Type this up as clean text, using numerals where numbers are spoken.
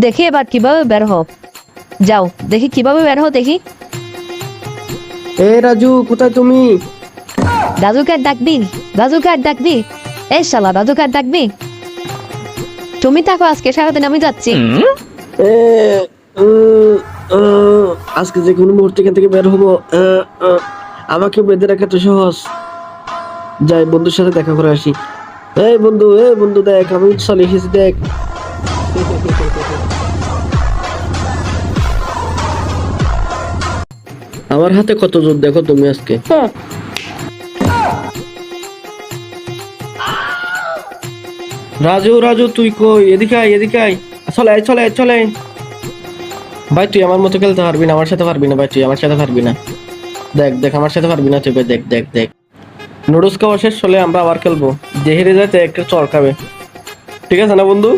দেখি এবার কিভাবে বের হও। যাও দেখি কিভাবে বের হও দেখি। এ রাজু, কোথায় তুমি? দাদুকে ডাকবি, দাদুকে ডাকবি। এই শালা দাদুকে ডাকবি। তুমি থাকো, আজকে সারাদিন আমি যাচ্ছি। এ, উম, আজকে যে কোনো মুহূর্তে এখান থেকে বের হবো। আমাকে বেঁধে রাখা তো সহজ। যাই বন্ধুর সাথে দেখা করে আসি। এই বন্ধু দেখ, আমি চলে এসেছি দেখ। আমার হাতে কত জোর দেখো তুমি আজকে। রাজু তুই কই? এদিকে আয়, এদিকে আয়। চলে আয়। ভাই তুই আমার মতো খেলতে পারবি না, আমার সাথে পারবি না ভাই, তুই আমার সাথে পারবি না। দেখ আমার সাথে পারবি না তুই ভাই, দেখ। নুডলস খাওয়া শেষ হলে আমরা আবার খেলবো। যে হেরে যায় তে একটা চড় খাবে। ঠিক আছে না বন্ধু?